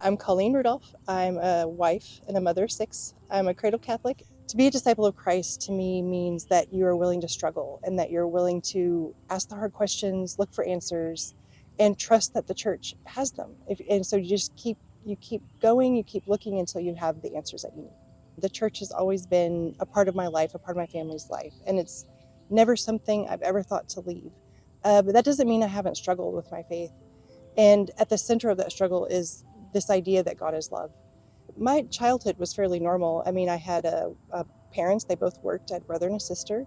I'm Colleen Rudolph. I'm a wife and a mother of 6. I'm a cradle Catholic. To be a disciple of Christ to me means that you are willing to struggle and that you're willing to ask the hard questions, look for answers, and trust that the church has them. And so you keep going, you keep looking until you have the answers that you need. The church has always been a part of my life, a part of my family's life, and it's never something I've ever thought to leave. But that doesn't mean I haven't struggled with my faith. And at the center of that struggle is this idea that God is love. My childhood was fairly normal. I mean, I had parents, they both worked. I had a brother and a sister.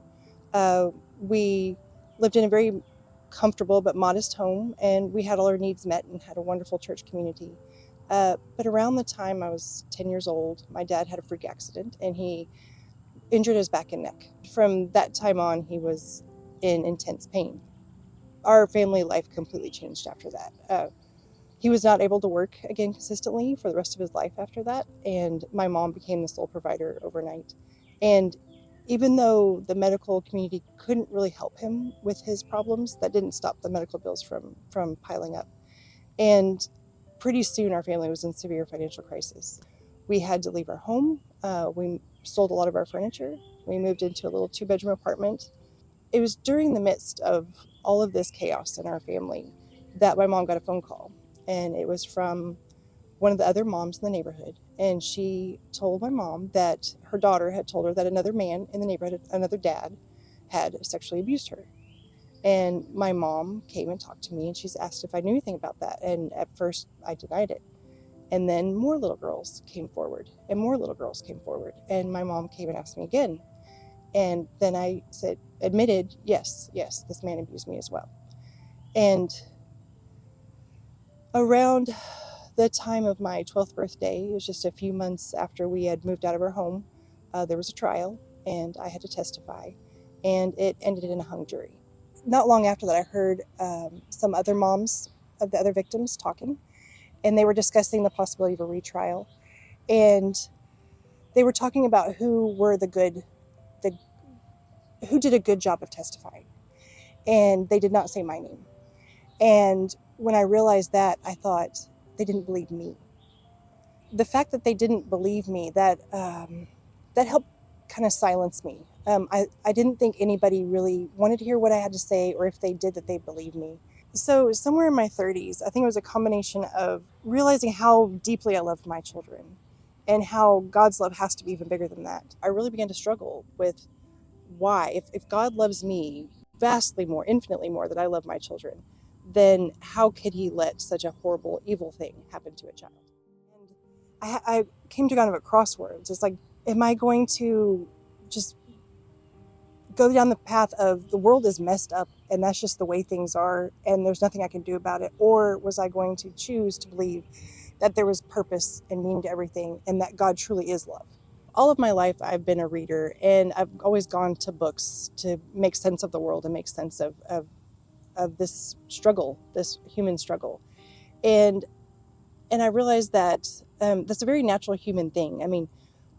We lived in a very comfortable but modest home, and we had all our needs met and had a wonderful church community. But around the time I was 10 years old, my dad had a freak accident and he injured his back and neck. From that time on, he was in intense pain. Our family life completely changed after that. He was not able to work again consistently for the rest of his life after that, and my mom became the sole provider overnight. And even though the medical community couldn't really help him with his problems, that didn't stop the medical bills from piling up. And pretty soon our family was in severe financial crisis. We had to leave our home. We sold a lot of our furniture. We moved into a little 2-bedroom apartment. It was during the midst of all of this chaos in our family that my mom got a phone call. And it was from one of the other moms in the neighborhood. And she told my mom that her daughter had told her that another man in the neighborhood, another dad, had sexually abused her. And my mom came and talked to me, and she's asked if I knew anything about that. And at first I denied it. And then more little girls came forward, and more little girls came forward. And my mom came and asked me again. And then I admitted, yes, this man abused me as well. And around the time of my 12th birthday, it was just a few months after we had moved out of our home, there was a trial, and I had to testify, and it ended in a hung jury. Not long after that, I heard some other moms of the other victims talking, and they were discussing the possibility of a retrial, and they were talking about who did a good job of testifying, and they did not say my name. And when I realized that, I thought, they didn't believe me. The fact that they didn't believe me, that helped kind of silence me. I didn't think anybody really wanted to hear what I had to say, or if they did, that they believed me. So somewhere in my 30s, I think it was a combination of realizing how deeply I loved my children and how God's love has to be even bigger than that. I really began to struggle with why, if God loves me vastly more, infinitely more than I love my children, then how could he let such a horrible, evil thing happen to a child? And I came to kind of a crossroads. It's like, am I going to just go down the path of the world is messed up and that's just the way things are and there's nothing I can do about it? Or was I going to choose to believe that there was purpose and meaning to everything and that God truly is love? All of my life, I've been a reader, and I've always gone to books to make sense of the world and make sense of this struggle, this human struggle. And I realized that that's a very natural human thing. I mean,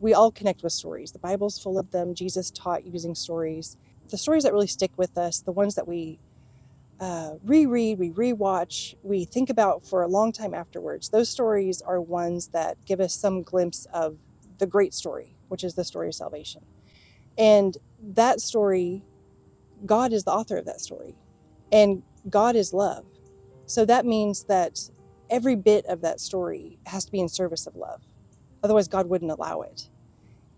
we all connect with stories. The Bible's full of them. Jesus taught using stories. The stories that really stick with us, the ones that we reread, we rewatch, we think about for a long time afterwards, those stories are ones that give us some glimpse of the great story, which is the story of salvation. And that story, God is the author of that story. And God is love. So that means that every bit of that story has to be in service of love. Otherwise, God wouldn't allow it.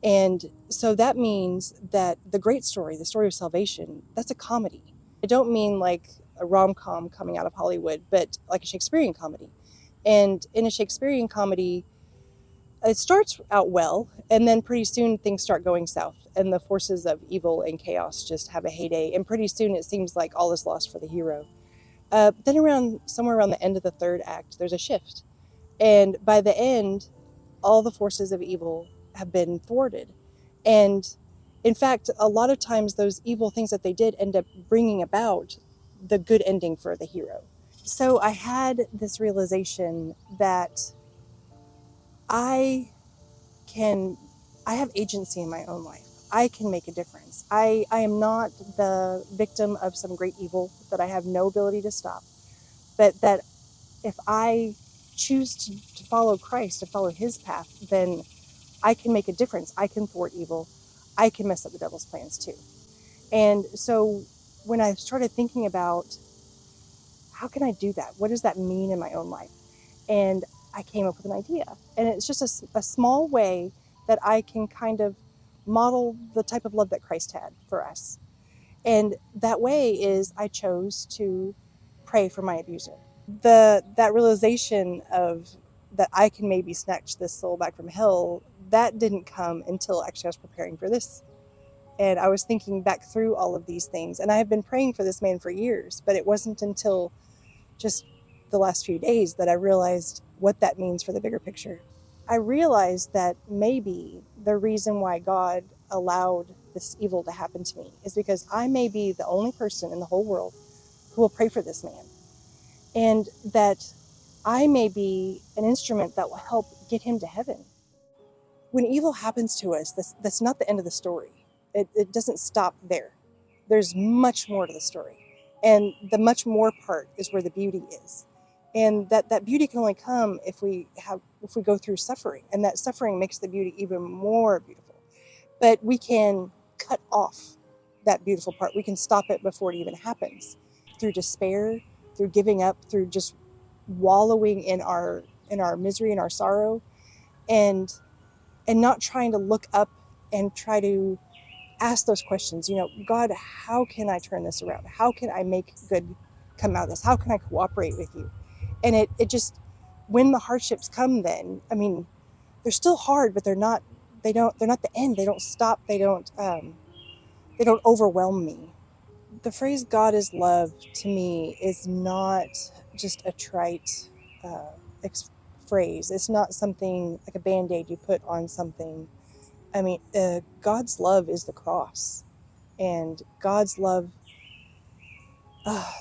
And so that means that the great story, the story of salvation, that's a comedy. I don't mean like a rom-com coming out of Hollywood, but like a Shakespearean comedy. And in a Shakespearean comedy, it starts out well, and then pretty soon things start going south, and the forces of evil and chaos just have a heyday, and pretty soon it seems like all is lost for the hero. Then somewhere around the end of the third act, there's a shift. And by the end, all the forces of evil have been thwarted. And in fact, a lot of times those evil things that they did end up bringing about the good ending for the hero. So I had this realization that I have agency in my own life. I can make a difference. I am not the victim of some great evil that I have no ability to stop, but that if I choose to follow Christ, to follow his path, then I can make a difference. I can thwart evil. I can mess up the devil's plans too. And so when I started thinking about how can I do that? What does that mean in my own life? And I came up with an idea. And it's just a small way that I can kind of model the type of love that Christ had for us. And that way is I chose to pray for my abuser. That realization of that I can maybe snatch this soul back from hell, that didn't come until actually I was preparing for this. And I was thinking back through all of these things. And I have been praying for this man for years, but it wasn't until just the last few days that I realized what that means for the bigger picture. I realized that maybe the reason why God allowed this evil to happen to me is because I may be the only person in the whole world who will pray for this man. And that I may be an instrument that will help get him to heaven. When evil happens to us, that's not the end of the story. It doesn't stop there. There's much more to the story. And the much more part is where the beauty is. And that beauty can only come if we go through suffering. And that suffering makes the beauty even more beautiful. But we can cut off that beautiful part. We can stop it before it even happens. Through despair, through giving up, through just wallowing in our misery and our sorrow, and not trying to look up and try to ask those questions. God, how can I turn this around? How can I make good come out of this? How can I cooperate with you? And it just, when the hardships come, then, I mean, they're still hard, but they're not the end. They don't stop. They don't overwhelm me. The phrase God is love to me is not just a trite phrase. It's not something like a Band-Aid you put on something. I mean, God's love is the cross. And God's love,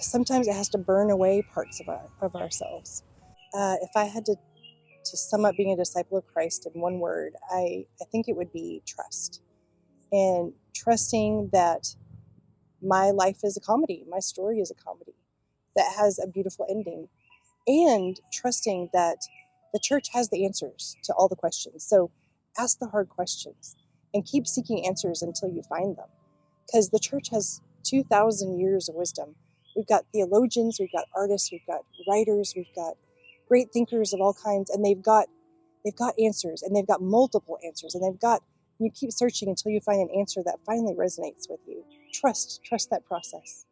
sometimes it has to burn away parts of ourselves. If I had to sum up being a disciple of Christ in one word, I think it would be trust. And trusting that my life is a comedy, my story is a comedy that has a beautiful ending, and trusting that the church has the answers to all the questions. So ask the hard questions and keep seeking answers until you find them, because the church has 2,000 years of wisdom. We've got theologians, we've got artists, we've got writers, we've got great thinkers of all kinds, and they've got answers, and they've got multiple answers, and you keep searching until you find an answer that finally resonates with you. Trust that process.